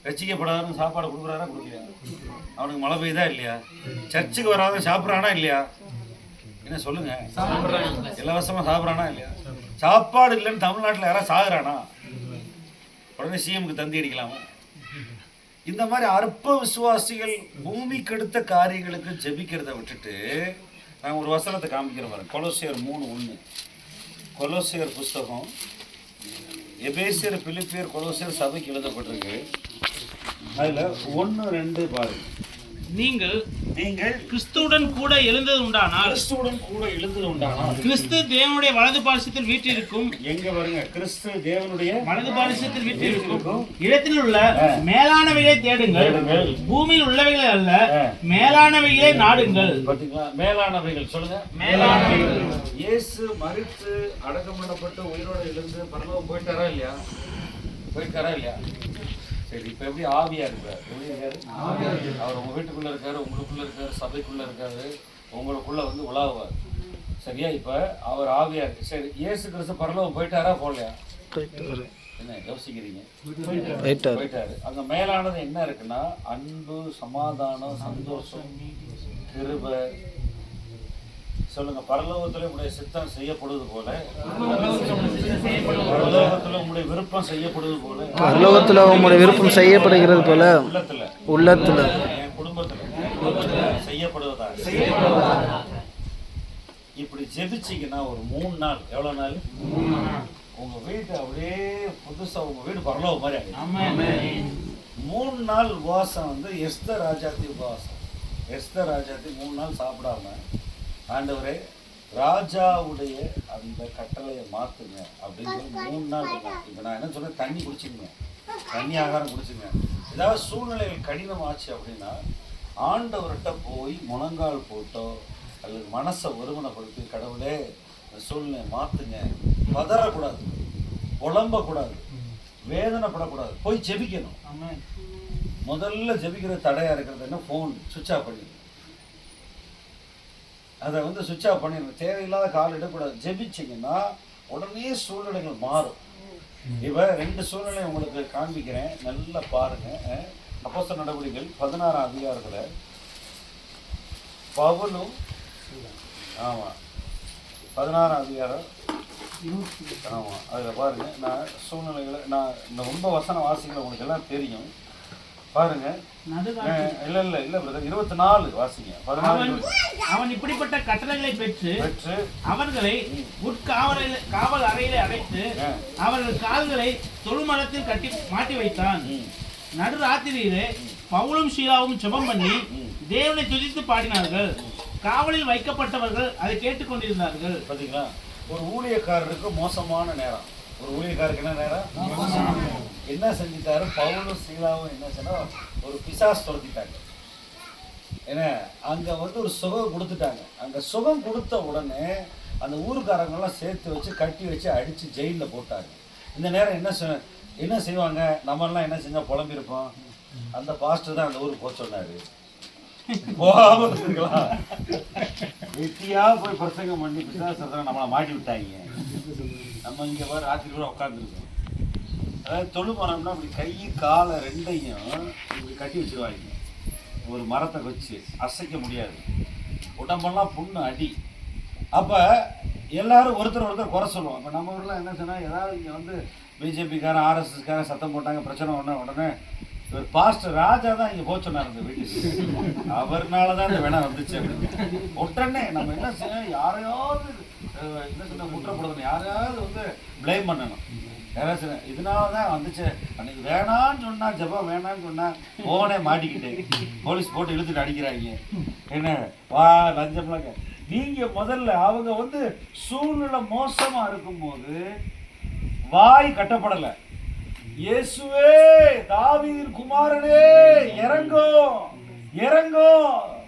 ரசிக்கப்படாதவனுக்கு சாப்பாடு கொடுக்குறாரா கொடுக்கலையா? அவனுக்கு மழை பெய்யுதா இல்லையா? சர்ச்சுக்கு வராத சாப்பிட்றானா இல்லையா? என்ன சொல்லுங்க, இலவசமாக சாப்பிட்றானா இல்லையா? சாப்பாடு இல்லைன்னு தமிழ்நாட்டில் யாராவது சாகுறானா? உடனே சிஎம்க்கு தந்தி அடிக்கலாமா? இந்த மாதிரி அற்ப விசுவாசிகள் பூமிக்கு எடுத்த காரியங்களுக்கு ஜெபிக்கிறத விட்டுட்டு, நான் ஒரு வசனத்தை காமிக்கிறேன் பாருங்க. கொலோசியர் 3:1. கொலோசியர் புஸ்தகம் எபேசியர், பிலிப்பியர், கொலோசியர் சபைக்கு எழுதப்பட்டிருக்கு. அதுல 1-2 பாருங்க. நீங்கள் கிறிஸ்துவுடன் கூட எழுந்தது உண்டானால் கிறிஸ்து தேவனுடைய வலது பாரிசத்தில் வீற்றிருக்கும். எங்க பாருங்க, கிறிஸ்து தேவனுடைய வலது பாரிசத்தில் வீற்றிருக்கும் இடத்தில் உள்ள மேலானவைகளை தேடுங்கள், பூமியில் உள்ளவைகளை அல்ல, மேலானவைகளை நாடுங்கள். பாத்தீங்களா? மேலானவைகள் சொல்லுங்க. மேலானவைகள். இயேசு மரித்து அடக்கம் பண்ணப்பட்டு உயிரோடு எழுந்து பரலோகம் போயிட்டாரா இல்லையா? போயிட்டாரா இல்லையா? சரி, இப்போ எப்படி ஆவியா இருக்காரு? எப்படி இருக்காரு? அவர் உங்க வீட்டுக்குள்ள இருக்காரு, உங்களுக்குள்ள இருக்காரு, சபைக்குள்ள இருக்காரு, உங்களுக்குள்ள வந்து உலாவார். சரியா? இப்ப அவர் ஆவியா இருக்கு. சரி, இயேசு கிறிஸ்து பரலோகம் போயிட்டாரா போகலையா? என்ன யோசிக்கிறீங்க? போயிட்டாரு. அங்க மேலானது என்ன இருக்குன்னா அன்பு, சமாதானம், சந்தோஷம், கிருபை. சொல்லுங்க, பரலோகத்துல உங்களுடைய சித்தம் செய்யப்படுவது போல, பரலோகத்துல உங்களுடைய விருப்பம் செய்யப்படுவது போல, பரலோகத்துல உங்களுடைய விருப்பம் செய்யப்படுகிறது போல உள்ளத்துல என் குடும்பத்துல செய்யப்படுவதாக. இப்படி ஜெபிச்சிங்கன்னா ஒரு 3 நாள், எவ்வளவு நாள்? உங்க வீட்டு அப்படியே புதுசா உங்க வீடு பரலோகம் மாதிரி ஆகும். 3 நாள் உபவாசம் வந்து எஸ்தர் ராஜாத்தி உபவாசம். எஸ்தர் ராஜாத்தி 3 நாள் சாப்பிடாம, ஆண்டவரே ராஜாவுடைய அந்த கட்டளையை மாத்துங்க அப்படின்னு சொல்லி 3 நாள் இருக்கும். இப்போ நான் என்ன சொன்னேன், தண்ணி குடிச்சுங்க, தண்ணி ஆகாரம் குடிச்சுங்க. ஏதாவது சூழ்நிலைகள் கடினமாச்சு அப்படின்னா ஆண்டவர்கிட்ட போய் முழங்கால் போட்டோ அல்லது மனசை ஒருமனப்படுத்தி, கடவுளே இந்த சூழ்நிலையை மாத்துங்க, பதறக்கூடாது, புலம்பக்கூடாது, வேதனைப்படக்கூடாது, போய் ஜெபிக்கணும். முதல்ல ஜெபிக்கிற தடையா இருக்கிறது என்ன? ஃபோன் சுவிட்ச் ஆஃப் பண்ணிடு. அதை வந்து சுவிட்ச் ஆஃப் பண்ணிடணும். தேவையில்லாத கால் இடக்கூடாது. ஜெபிச்சிங்கன்னா உடனே சூழ்நிலைகள் மாறும். இப்போ 2 சூழ்நிலை உங்களுக்கு காண்பிக்கிறேன், நல்லா பாருங்க. அப்போஸ்தலர் நடவடிக்கைகள் 16ஆம் அதிகாரத்துல பவுலும், ஆமாம் 16ஆம் அதிகாரம், ஆமாம் அதில் பாருங்க. நான் சூழ்நிலைகளை நான் ரொம்ப வசன வாசிகளை உங்களுக்கு எல்லாம் தெரியும். பாருங்க. இல்ல 24 வாசிங்க. 14. அவன் இப்படிப்பட்ட கட்டளைகளை பெற்று அவர்களை காவல் அறையிலே அடைத்து அவர்கள் கால்களை தொழுமரத்தில் கட்டி மாட்டி வைத்தான். நடுராத்திரியிலே பவுலும் சீலாவும் ஜெபம் பண்ணி தேவனை துதித்து பாடினார்கள். காவலில் வைக்கப்பட்டவர்கள் அதை கேட்டுக்கொண்டிருந்தார்கள். பாத்தீங்களா? ஒரு ஊழியக்காரருக்கு மோசமான நேரம். ஒரு ஊழியக்காரருக்கு என்ன நேரம்? என்ன செஞ்சுட்டாரு? பவுலும் சீலாவும் என்ன சொன்னா, ஒரு பிசாசு துரத்திட்டாங்க. ஏன்னா அங்க வந்து ஒரு சுகம் கொடுத்துட்டாங்க. அங்க சுகம் கொடுத்த உடனே அந்த ஊருக்காரங்கெல்லாம் சேர்த்து வச்சு கட்டி வச்சு அடிச்சு ஜெயில போட்டாங்க. இந்த நேரம் என்ன செய்வாங்க? நம்மெல்லாம் என்ன செஞ்சா புலம்பிருப்போம். அந்த பாஸ்டர் தான் அந்த ஊருக்கு போக சொன்னாரு. போகாம இருக்கலாம். வெட்டியா போய் பிரசங்கம் பண்ணி பிசாசு நம்மளை மாட்டி விட்டாங்க. நம்ம இங்க வர ராத்திரி கூட உட்காந்துருக்கோம். அதாவது தொழுமரம்னா அப்படி கை காலை 2ஐயும் இப்படி கட்டி வச்சிருவாங்க. ஒரு மரத்தை வச்சு அசைக்க முடியாது. உடம்பெல்லாம் புண்ணு அடி. அப்ப எல்லாரும் ஒருத்தர் குறை சொல்லுவோம். இப்போ நம்ம ஊர்ல என்ன சொன்னா, ஏதாவது இங்க வந்து பிஜேபிக்காரன் ஆர்எஸ்எஸ்காரன் சத்தம் போட்டாங்க, பிரச்சனை உடனே ஒரு பாஸ்டர் ராஜா தான் இங்க போக சொன்னார் இந்த வீட்டுக்கு. அவர்னாலதான் இந்த வேணா வந்துச்சு அப்படின்னு உடனே நம்ம என்ன செய்யணும், யாரையாவது என்ன சொன்ன குற்றப்படுத்தணும், யாரையாவது வந்து பிளேம் பண்ணணும். யாராவது இதனாலதான் வந்துச்சு. அன்னைக்கு வேணான்னு சொன்னா, ஜபம் வேணான்னு சொன்னா போனே மாட்டிக்கிட்டு போலீஸ் போட்டு இழுத்துட்டு அடிக்கிறாங்க. என்ன வா லஞ்சம்லாம். நீங்க முதல்ல அவங்க வந்து சூழ்நிலை மோசமா இருக்கும்போது வாய் கட்டப்படலை. இயேசுவே தாவீதின் குமாரனே இறங்கோ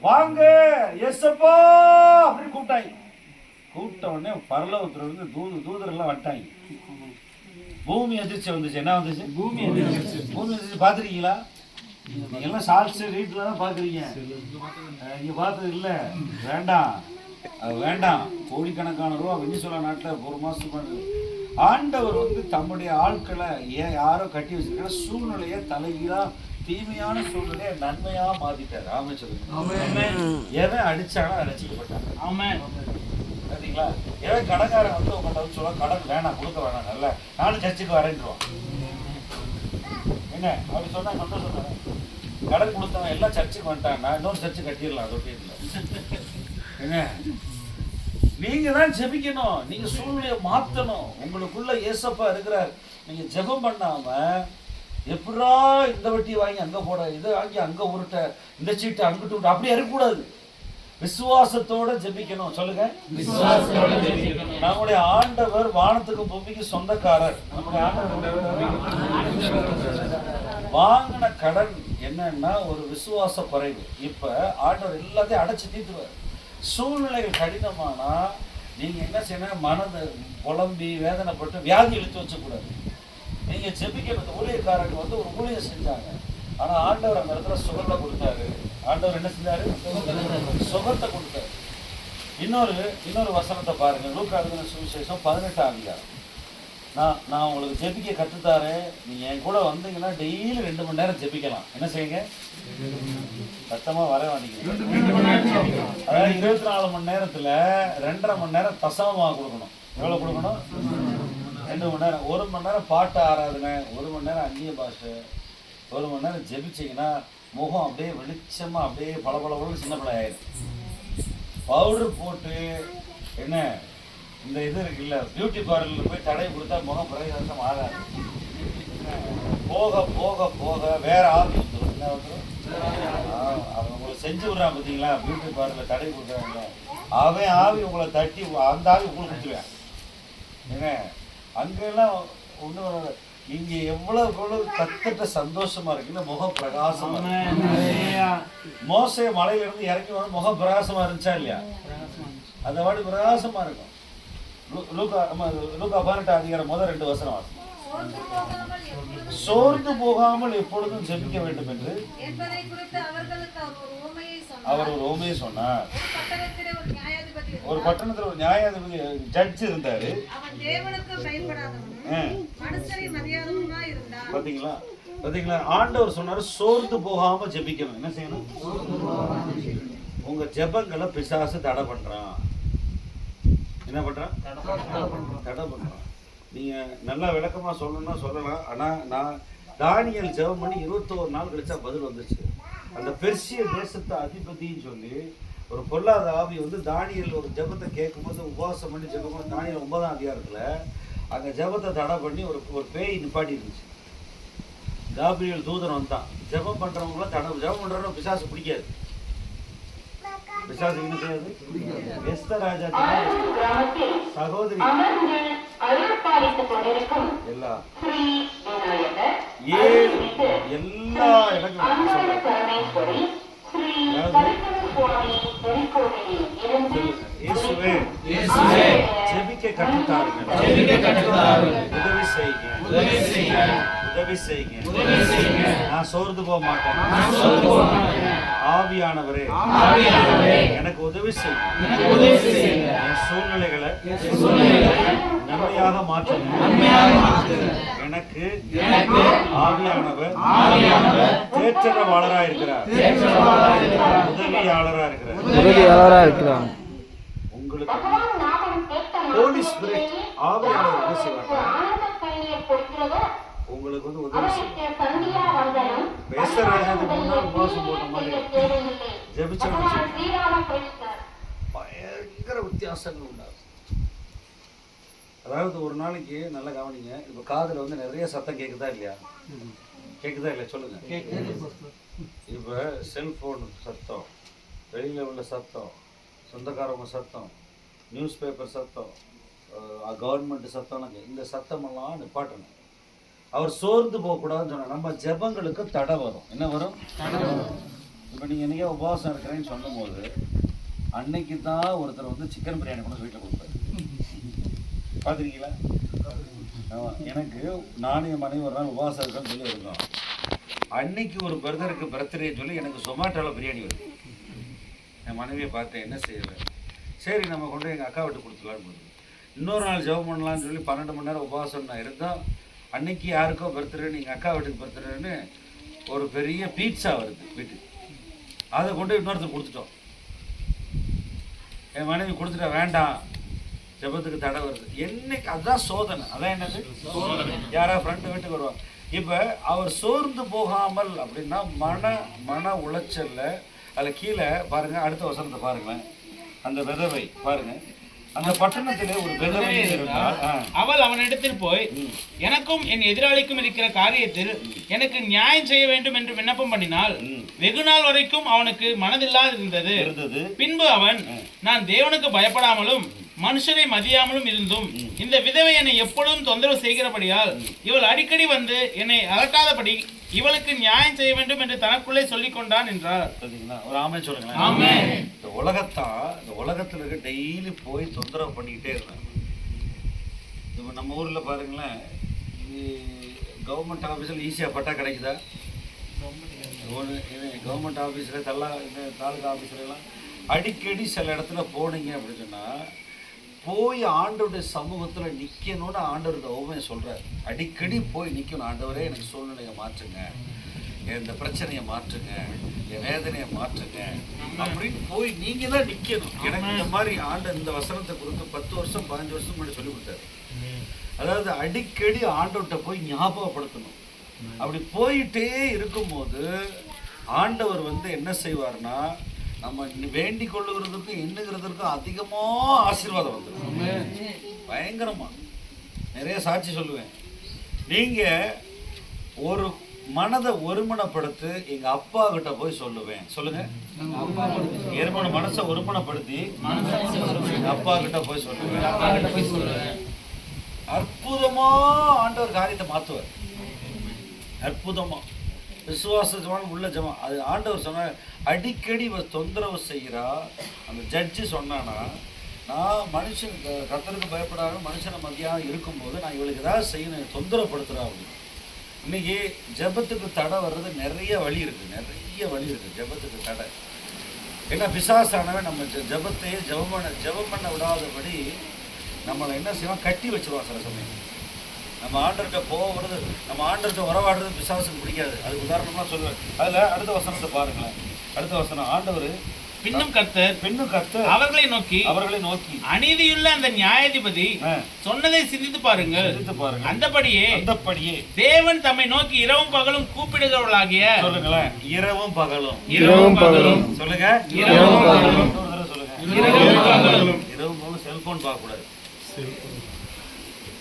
வாங்க இயேசப்பா அப்படின்னு கூப்பிட்டாங்க. கூப்பிட்ட உடனே பரலோகத்துல இருந்து தூதரெல்லாம் வந்துட்டாங்க. பூமி அதிர்ச்சி வந்துச்சு. என்ன வந்துச்சு? பூமி அதிர்ச்சி. பார்த்துருக்கீங்களா? நீங்க எல்லாம் சால்ஸ் வீட்டில் தான் பார்க்குறீங்க. நீங்க பார்த்தது இல்லை. வேண்டாம், அது வேண்டாம். கோடிக்கணக்கான ரூபா வெனிசுலா நாட்டில் ஒரு மாதத்துக்கு ஆண்டவர் வந்து தம்முடைய ஆட்களை ஏன் யாரோ கட்டி வச்சிருக்கிற சூழ்நிலையை தலைகீழா தீமையான சூழ்நிலையை நன்மையா மாத்திட்டாரு. ஆமென் சொல்லுங்க. எவன் அடிச்சானா ரசிக்கப்பட்டாங்க. ஆமென். சரிங்களா? எவன் கடைக்காரன் வந்து உங்கள்கிட்ட வந்து சொல்ல கடன் வேணாம் கொடுக்க வேணாம் நல்ல நானும் சர்ச்சுக்கு வரேன்ருவான். என்ன அப்படி சொன்னா சந்தோஷம் தானே? கடன் கொடுத்தவன் எல்லாம் சர்ச்சுக்கு வந்துட்டாங்கன்னா இன்னொரு சர்ச்சு கட்டிடலாம் ரொட்டீன்ல. என்ன நீங்க தான் ஜெபிக்கணும். நீங்க சூழ்நிலையை மாத்தணும். உங்களுக்குள்ள ஏசப்பா இருக்கிறார். நீங்க ஜெபம் பண்ணாம எப்படா இந்த வட்டி வாங்கி அங்க போட, இதை வாங்கி அங்க உருட்ட, இந்த சீட்டை அங்கிட்டு விட்டு அப்படி இருக்கக்கூடாது. விசுவாசத்தோட ஜெபிக்கணும். சொல்லுங்க, நம்முடைய ஆண்டவர் வானத்துக்கு பூமிக்கு சொந்தக்காரர். நம்முடைய ஆண்டவர் வாங்கின கடன் என்னன்னா ஒரு விசுவாச குறைவு. இப்ப ஆண்டவர் எல்லாத்தையும் அடைச்சு தீர்த்துவார். சூழ்நிலைகள் கடினமானா நீங்க என்ன செய்யணும்? மனதை புலம்பி வேதனைப்பட்டு வியாதி இழுத்து வச்சக்கூடாது. நீங்க ஜெபிக்கிறது. ஊழியக்காரங்க வந்து ஒரு ஊழியம் செஞ்சாங்க. ஆனா ஆண்டவர் அந்த இடத்துல சுகத்தை கொடுத்தாரு. ஆண்டவர் என்ன செஞ்சாரு? சுகத்தை கொடுத்தாரு. இன்னொரு வசனத்தை பாருங்க. லூக்கா எழுதின சுவிசேஷம் 18ஆம் அதிகாரம். நான் உங்களுக்கு ஜெபிக்க கற்றுத்தாரேன். நீங்க என் கூட வந்தீங்கன்னா டெய்லி 2 மணி நேரம் ஜெபிக்கலாம். என்ன செய்யுங்க? சத்தமா வர வேண்டிய அதாவது 24 மணி நேரத்துல 2.5 மணி நேரம் தசமமாக கொடுக்கணும். எவ்வளவு கொடுக்கணும்? 2 மணி நேரம். 1 மணி நேரம் பாட்டு ஆராதனை, 1 மணி நேரம் அந்நிய பாஷை, 1 மணி நேரம் ஜெபிச்சிங்கன்னா முகம் அப்படியே வெளிச்சமா அப்படியே பளபளன்னு சின்ன பிள்ளை ஆயிடும். பவுடர் போட்டு என்ன இந்த இது இருக்குல்ல, பியூட்டி பார்லரில் போய் தடவை கொடுத்தா முகம் பிரகாசம் ஆகாது. போக போக போக வேற ஆவி வந்துடும். என்ன வந்துடும்? அவன் உங்களை செஞ்சு விடுறான் பார்த்தீங்களா? பியூட்டி பார்லரில் தடவை கொடுக்குறாங்க. அவன் ஆவி உங்களை தட்டி அந்த ஆவி உங்களுக்கு கொடுத்துருவேன். என்ன அங்கெல்லாம் ஒன்றும் இங்கே எவ்வளவு கத்தட்ட சந்தோஷமா இருக்குன்னு முகம் பிரகாசமா இருக்கு. மோசே மலையிலிருந்து இறங்கி வந்து முகம் பிரகாசமா இருந்துச்சா இல்லையா? அந்த வாடி பிரகாசமா இருக்கும். லூக்கா 18ஆம் அதிகாரம் முதல் 2 வசனம் வாசி. சோர்ந்து போகாமல் எப்பொழுதும் ஜெபிக்க வேண்டும் என்று அவர் ஒரு உவமையை சொன்னார். ஒரு பட்டணத்துல ஒரு நியாயாதிபதி ஜட்ஜ் இருந்தாரு. பாத்தீங்களா? ஆண்டவர் சொன்னாரு சோர்ந்து போகாம ஜெபிக்கணும். என்ன செய்யணும்? உங்க ஜெபங்களை பிசாசு தடை பண்றான். என்ன பண்றான்? தடை பண்றான். நீங்க நல்லா விளக்கமா சொல்லணும்னா சொல்லலாம். ஆனா நான் தானியேல் ஜெபம் பண்ணி 21 நாள் கழிச்சா பதில் வந்துச்சு. அந்த பெர்சிய தேசத்தை அதிபதின்னு சொல்லி ஒரு பொல்லாத ஆவி வந்து தானியேல் ஒரு ஜெபத்தை கேட்கும்போது உபவாசம் பண்ணி ஜெபம் பண்ணி தானியேல் 9ஆம் அதிகாரத்துல அங்க ஜெபத்தை தடை பண்ணி ஒரு பேய் நிப்பாட்டி இருந்துச்சு. காபிரியல் தூதன் வந்தான். ஜெபம் பண்றவங்களாம் ஜெபம் பண்றவங்க பிசாசு பிடிக்காது. பிசாசு என்ன செய்யாது? எஸ்தர் ராஜா சகோதரி எல்லா ஜெபிக்க கற்றுத்தாருங்க. உதவி செய்யுங்க. நான் சோர்ந்து போக மாட்டேன். ஆவியானவரே எனக்கு உதவி செய்யுங்க. என் சூழ்நிலைகளை நன்மையாக மாற்றுங்க. எனக்கு ஆவியானவர் தேற்றவாளராக இருக்கிறார். உதவியாளராக இருக்கிறார். உங்களுக்கு ஹோலி ஸ்பிரிட் ஆவியானவர் என்ன செய்வாங்க? உங்களுக்கு வந்து உதவி செய்யும். பேசராஜனுக்கு முன்னாடி உபவாசம் போட்ட மாதிரி ஜெபிச்ச பயங்கர வித்தியாசங்கள் உண்டாகும். அதாவது ஒரு நாளைக்கு நல்லா கவனிங்க. இப்போ காதுல வந்து நிறைய சத்தம் கேட்குதா இல்லையா? கேட்குதா இல்லையா? சொல்லுங்க. இப்போ செல்போன் சத்தம், வெளியில் உள்ள சத்தம், சொந்தக்காரவங்க சத்தம், நியூஸ் பேப்பர் சத்தம், கவர்மெண்ட் சத்தம், இந்த சத்தமெல்லாம் நிப்பாட்டணும். அவர் சோர்ந்து போகக்கூடாதுன்னு சொன்னார். நம்ம ஜெபங்களுக்கு தடை வரும். என்ன வரும்? இப்போ நீங்கள் என்னைக்கே உபவாசம் இருக்கிறேன்னு சொல்லும் போது அன்னைக்கு தான் ஒருத்தர் வந்து சிக்கன் பிரியாணி கூட வீட்டில் கொடுப்பாரு. பார்த்துருக்கீங்களா? எனக்கு நானும் என் மனைவி ஒரு நாள் உபவாசம் இருக்கேன்னு சொல்லி இருந்தோம். அன்னைக்கு ஒரு பிரதருக்கு பர்த்டேன்னு சொல்லி எனக்கு சொமாட்டோவில் பிரியாணி வருது. என் மனைவியை பார்த்தேன், என்ன செய்யலை, சரி நம்ம கொண்டு எங்கள் அக்கா விட்டு கொடுத்துலான்னு போகுது. இன்னொரு நாள் ஜெபம் பண்ணலான்னு சொல்லி 12 மணி நேரம் உபவாசம் இருந்தால் அன்னைக்கு யாருக்கோ பர்த்டே, நீங்கள் அக்கா வீட்டுக்கு பர்த்டேன்னு ஒரு பெரிய பீட்சா வருது வீட்டுக்கு. அதை கொண்டு இன்னொருத்தர் கொடுத்துட்டோம். என் மனைவி கொடுத்துட்டா, வேண்டாம் ஜெபத்துக்கு தடை வருது. என்னைக்கு அதுதான் சோதனை. அதான் என்னது யாராவது ஃப்ரெண்டு வீட்டுக்கு வருவாங்க. இப்போ அவர் சோர்ந்து போகாமல் அப்படின்னா மன உளைச்சல்ல அதில் கீழே பாருங்க, அடுத்த வசனத்தை பாருங்களேன். அந்த விதவை பாருங்க, அந்த பட்டணத்திலே ஒரு விதவை இருந்தால் அவள் அவனிடத்தில் போய் எனக்கும் என் எதிராளிக்கும் இருக்கிற காரியத்தில் எனக்கு நியாயம் செய்ய வேண்டும் என்று விண்ணப்பம் பண்ணினால் வெகு நாள் வரைக்கும் அவனுக்கு மனதில்லாது இருந்தது. பின்பு அவன் நான் தேவனுக்கு பயப்படாமலும் மனுஷனை மதியாமலும் இருந்தும் இந்த விதவை என்னை எப்பொழுதும் தொந்தரவு செய்கிறபடியால் இவள் அடிக்கடி வந்து என்னை அலட்டாதபடி இவளுக்கு நியாயம் செய்ய வேண்டும் என்று தனக்குள்ளே சொல்லிக் கொண்டான் என்றார். ஒரு ஆமே சொல்லுங்க. இந்த உலகத்துல இருக்க டெய்லி போய் தொந்தரவு பண்ணிக்கிட்டே இருந்தாங்க. இப்போ நம்ம ஊர்ல பாருங்களேன், கவர்மெண்ட் ஆஃபீஸில் ஈஸியாக பட்டா கிடைக்குதா? கவர்மெண்ட் ஆஃபீஸில் தாலுகா ஆஃபீஸ்லாம் அடிக்கடி சில இடத்துல போனீங்க அப்படின்னு சொன்னால் போய் ஆண்டவருடைய சமூகத்தில் நிற்கணும்னு ஆண்டவர் இந்த ஓமையை சொல்கிறார். அடிக்கடி போய் நிற்கணும். ஆண்டவரே எனக்கு சூழ்நிலையை மாற்றுங்க, இந்த பிரச்சனையை மாற்றுங்க, என் வேதனையை மாற்றுங்க அப்படின்னு போய் நீங்கள் தான் நிற்கணும். எனக்கு இந்த மாதிரி இந்த வசனத்தை குறித்து 10 வருஷம் 15 வருஷம் முன்னாடி சொல்லி கொடுத்தாரு. அதாவது அடிக்கடி ஆண்டவர்கிட்ட போய் ஞாபகப்படுத்தணும். அப்படி போயிட்டே இருக்கும்போது ஆண்டவர் என்ன செய்வார்னா, நம்ம வேண்டிக் கொள்ளுகிறதுக்கும் எண்ணுகிறதுக்கும் அதிகமாக ஆசீர்வாதம் வந்துடும். பயங்கரமா நிறைய சாட்சி சொல்லுவேன். நீங்கள் ஒரு மனதை ஒருமனப்படுத்தி எங்கள் அப்பா கிட்ட போய் சொல்லுவேன். சொல்லுங்க, மனசை ஒருமனப்படுத்தி எங்கள் அப்பா கிட்ட போய் சொல்லுவேன். அற்புதமா ஆண்டவர் காரியத்தை மாற்றுவார். அற்புதமா விசுவாசமான உள்ள ஜெபம். அது ஆண்டவர் சொன்ன அடிக்கடி தொந்தரவு செய்கிறா. அந்த ஜட்ஜு சொன்னானா, நான் மனுஷன் கர்த்தருக்கு பயப்படாத மனுஷனை மதியாக இருக்கும்போது நான் இவளுக்கு ஏதாவது செய்யணும், தொந்தரவுப்படுத்துகிறா அப்படின்னு. இன்னைக்கு ஜெபத்துக்கு தடை வர்றது நிறைய வழி இருக்குது. ஜெபத்துக்கு தடை ஏன்னா பிசாசானவன் நம்ம ஜெபத்தையே ஜெபம் பண்ண விடாதபடி நம்மளை என்ன செய்வான், கட்டி வச்சுருவான். சில சமயம் நம்ம ஆண்டர்கிட்ட போகிறது, நம்ம ஆண்டர்கிட்ட உறவாடுறது பிசாசுக்கு பிடிக்காது. அதுக்கு உதாரணமாக சொல்லுவேன். அதில் அடுத்த வசனத்தை பாருங்களேன். அடுத்த வசனம், ஆண்டவர் பின்னும் கர்த்தர் அவர்களை நோக்கி அநீதியுள்ள அந்த நியாயாதிபதி சொன்னதை சிந்தித்து பாருங்கள். அந்தபடியே தேவன் தம்மை நோக்கி இரவும் பகலும் கூப்பிடுகிறவர்களாகிய, சொல்லுங்களேன், இரவும் பகலும் சொல்லுங்க, இரவும் பகலும் செல்போன் பார்க்க கூடாது.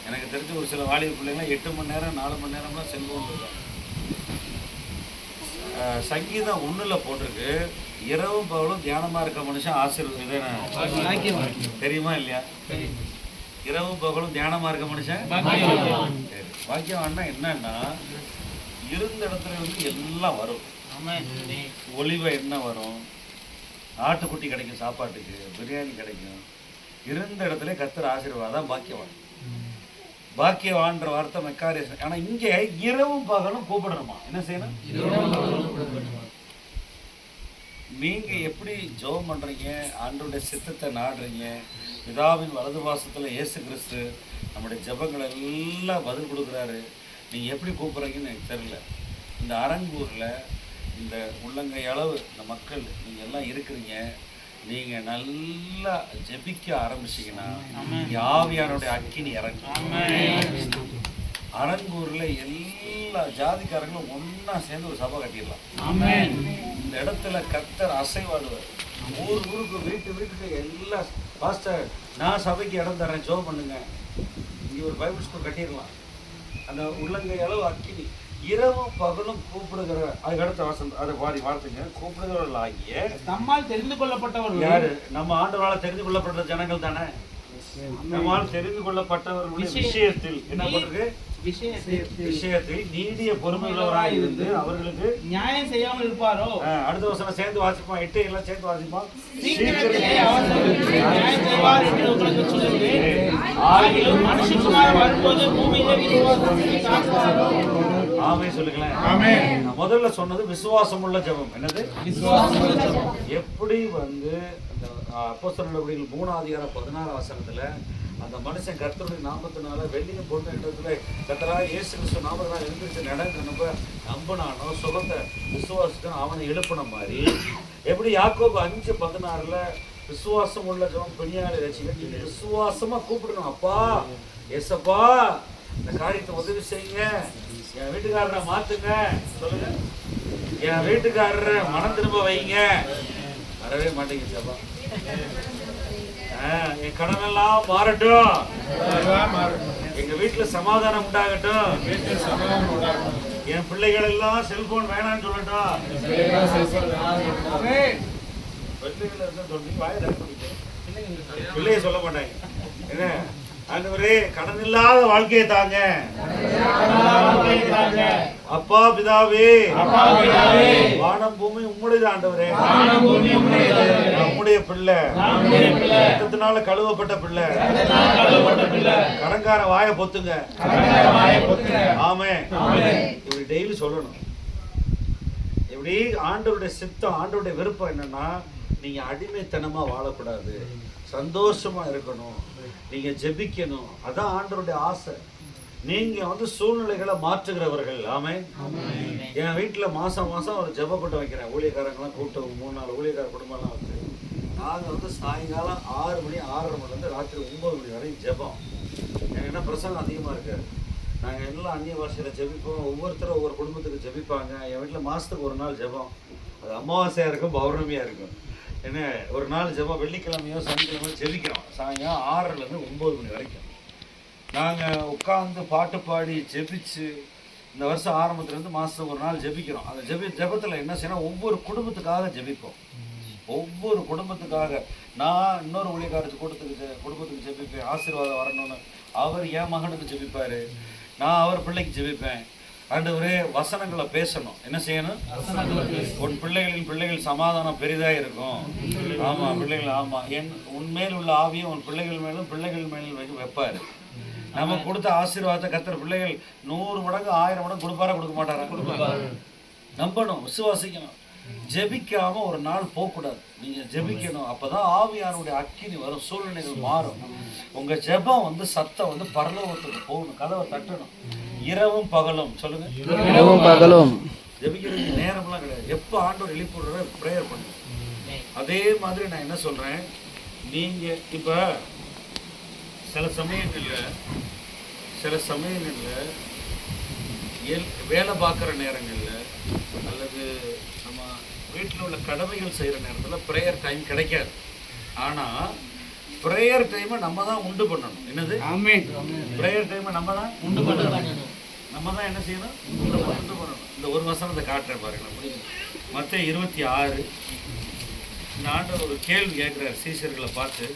எனக்கு தெரிஞ்ச ஒரு சில வாலிப பிள்ளைங்களாம் 8 மணி நேரம் 4 மணி நேரம்லாம் செல்போன் இருக்காங்க. சங்கீதம் 1ல் போட்டிருக்கு, இரவும் பகலும் தியானமாக இருக்க மனுஷன் ஆசீர்வாதம். தெரியுமா இல்லையா? இரவும் பகலும் தியானமாக இருக்க மனுஷன் பாக்கியவான்னா என்னன்னா, இருந்த இடத்துல எல்லாம் வரும். ஒளிவ எண்ணெய் வரும், ஆட்டுக்குட்டி கிடைக்கும், சாப்பாட்டுக்கு பிரியாணி கிடைக்கும். இருந்த இடத்துல கர்த்தர் ஆசீர்வாதம் பாக்கியவான். பாக்கியவான்ற வார்த்தை மெக்காரியஸ். ஆனால் இங்கே இரவும் பகலும் கூப்பிடணுமா? என்ன செய்யணும்? நீங்கள் எப்படி ஜெபம் பண்ணுறீங்க, ஆண்டவருடைய சித்தத்தை நாடுறீங்க, பிதாவின் வலது பாசத்தில் இயேசு கிறிஸ்து நம்முடைய ஜெபங்கள் எல்லாம் பதில் கொடுக்குறாரு. நீங்கள் எப்படி கூப்பிட்றீங்கன்னு எனக்கு தெரியல. இந்த அரங்கூரில் இந்த உள்ளங்கை அளவு இந்த மக்கள் நீங்கள் எல்லாம் இருக்கிறீங்க. நீங்கள் நல்லா ஜெபிக்க ஆரம்பிச்சிங்கன்னா ஆவியானுடைய அக்கினி இறங்கும். அரங்கூரில் எல்லா ஜாதிக்காரங்களும் ஒன்றா சேர்ந்து ஒரு சபை கட்டிடலாம். இந்த இடத்துல கர்த்தர் அசைவாடுவார். ஊருக்கு வீட்டுக்கு எல்லா பாஸ்டர் நான் சபைக்கு இடம் தரேன், ஜெபம் பண்ணுங்க, இங்கே ஒரு பைபிள் ஸ்கூல் கட்டிடலாம். அந்த உள்ளங்கை அளவு அக்கினி இரவும் பகலும் கூப்பிடுகிற, அதுக்கு அடுத்த வாசம் அதை பாதி வார்த்தைங்க, கூப்பிடுகிறவர்கள் ஆகிய நம்மால் தெரிந்து கொள்ளப்பட்டவர்கள். யாரு? நம்ம ஆண்டவரால் தெரிந்து கொள்ளப்பட்ட ஜனங்கள் தானே. நம்மால் தெரிந்து கொள்ளப்பட்டவர்களுடைய விஷயத்தில் என்ன பண்றது? விஷயத்தில் நீடிய பொறுமையுள்ளவராய் இருந்து அவர்களுக்கு நியாயம் செய்யாமல் இருப்பாரோ. அடுத்த வசனம் சேர்ந்து வாசிப்போம். 8 எல்லாம் சேர்ந்து வாசிப்போம். ஆமே சொல்லுங்களேன். முதல்ல சொன்னது விசுவாசம் உள்ள ஜெபம். என்னது? எப்படி அப்போஸ்தலர் நடவடிக்கைகள் 3 அதிகாரம் 16 வசனத்துல அந்த மனுஷன் கர்த்தருடைய நாமத்தினால வெள்ளியும் பொண்ணு இடத்துல கர்த்தராக இயேசு கிறிஸ்து நாமத்தினால எழுந்திரிச்சு நடந்து நம்பினானோ சுகத்தை விசுவாசிக்கணும் அவனை எழுப்பின மாதிரி எப்படி யாக்கோபு 5:16 விசுவாசம் உள்ள ஜெபம் பிணியாளி ரட்சிக்க நீங்க விசுவாசமா கூப்பிடணும். அப்பா ஏசப்பா இந்த காரியத்தை உதவி செய்யுங்க, என் வீட்டுக்காரரை மாத்துங்க சொல்லுங்க, என் வீட்டுக்காரரை மனம் திரும்ப வைங்க. வரவே மாட்டேங்குது ஜபா. என் கடனெல்லாம் மாறட்டும், எங்க வீட்டுல சமாதானம் உண்டாகட்டும், என் பிள்ளைகள் எல்லாம் செல்போன் வேணாம்னு சொல்லட்டும். பிள்ளைய சொல்ல மாட்டாங்க. என்ன ஆண்டவரே கடன் இல்லாத வாழ்க்கையை தாங்க. அப்பா பிதாவே வானம் பூமி உம்முடையது ஆண்டவரே, நம்முடைய பிள்ளை ரத்தத்தினால கழுவப்பட்ட பிள்ளை, கடன்கார வாயை பொத்துங்க. ஆமே இப்படி டெய்லி சொல்லணும். இப்படி ஆண்டவருடைய சித்தம் ஆண்டவருடைய விருப்பம் என்னன்னா நீங்க அடிமைத்தனமா வாழக்கூடாது, சந்தோஷமா இருக்கணும், நீங்க ஜெபிக்கணும். அதான் ஆண்டவருடைய ஆசை. நீங்க சூழ்நிலைகளை மாற்றுகிறவர்கள். ஆமே. என் வீட்டுல மாசம் ஒரு ஜெபப்பட்டு வைக்கிறேன். ஊழியக்காரங்கெல்லாம் கூப்பிட்டு 3-4 ஊழியக்கார குடும்பம்லாம் வச்சு நாங்க சாயங்காலம் 6 மணி 6:30 மணிலேருந்து ராத்திரி 9 மணி வரையும் ஜெபம். ஏன்னா பிரசங்கம் அதிகமா இருக்காது. நாங்கள் எல்லாம் அந்நிய பாஷையில் ஜெபிப்போம். ஒவ்வொருத்தரும் ஒவ்வொரு குடும்பத்துக்கு ஜெபிப்பாங்க. என் வீட்டில் மாதத்துக்கு ஒரு நாள் ஜெபம். அது அமாவாசையாக இருக்கும், பௌர்ணமியாக இருக்கும். என்ன ஒரு நாள் ஜெபம் வெள்ளிக்கிழமையோ சனிக்கிழமையோ ஜெபிக்கிறோம். சாயங்காலம் 6:00 to 9 மணி வரைக்கும் நாங்கள் உட்காந்து பாட்டு பாடி ஜெபிச்சு இந்த வருஷம் ஆரம்பத்துலேருந்து மாதத்துக்கு ஒரு நாள் ஜெபிக்கிறோம். அந்த ஜெபத்தில் என்ன செய்யணும், ஒவ்வொரு குடும்பத்துக்காக ஜெபிப்போம். ஒவ்வொரு குடும்பத்துக்காக நான் இன்னொரு ஊழியக்காரத்து குடும்பத்துக்கு ஜெபிப்பேன், ஆசீர்வாதம் வரணும்னு. அவர் என் மகனுக்கு ஜெபிப்பார், நான் அவர் பிள்ளைக்கு ஜெபிப்பேன். ஆண்டவரே வசனங்களை பேசணும். என்ன செய்யணும், உன் பிள்ளைகள் சமாதானம் பெரிதாக இருக்கும். ஆமாம் பிள்ளைகள், ஆமாம் உன்மேல் உள்ள ஆவியும் உன் பிள்ளைகள் மேலும் வைப்பார். நம்ம கொடுத்த ஆசீர்வாதத்தை கர்த்தர் பிள்ளைகள் 100 மடங்கு 1000 மடங்கு கொடுப்பாரா கொடுக்க மாட்டாரா? நம்பணும், விசுவாசிக்கணும். ஜெபிக்காம ஒரு நாள் போகக்கூடாது. நீங்க ஜெபிக்கணும். அப்பதான் ஆவியானுடைய அக்கினி வரும், சூழ்நிலைகள் மாறும். உங்க ஜெபம் சத்தம் பரலோகத்துக்கு போகணும், கதவை தட்டணும். இரவும் பகலும் சொல்லுங்க, இரவும் பகலும் ஜெபிக்கிறதுக்கு நேரம்லாம் கிடையாது. எப்போ ஆண்டவர் எழுப்பிடுற ப்ரேயர் பண்ணுங்க. அதே மாதிரி நான் என்ன சொல்றேன், நீங்க இப்ப சில சமயங்கள்ல வேலை பார்க்குற நேரங்கள்ல அல்லது நம்ம வீட்டில் உள்ள கடமைகள் செய்கிற நேரத்தில் ப்ரேயர் டைம் கிடைக்காது. ஆனால் ப்ரேயர் டைமை நம்ம தான் உண்டு பண்ணணும். என்னது, ப்ரேயர் டைமை நம்ம தான் உண்டு பண்ணணும். நம்ம தான் என்ன செய்யணும், உண்டு பண்ணணும். இந்த ஒரு வசனத்தை காட்டுறேன் பாருங்க. மத்தேயு 26 இந்த ஆண்டவர் ஒரு கேள்வி கேட்குறாரு சீஷர்களை பார்த்து.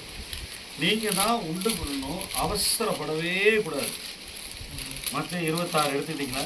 நீங்கள் தான் உண்டு பண்ணணும், அவசரப்படவே கூடாது. மத்தேயு 26 எடுத்துக்கிட்டீங்களா?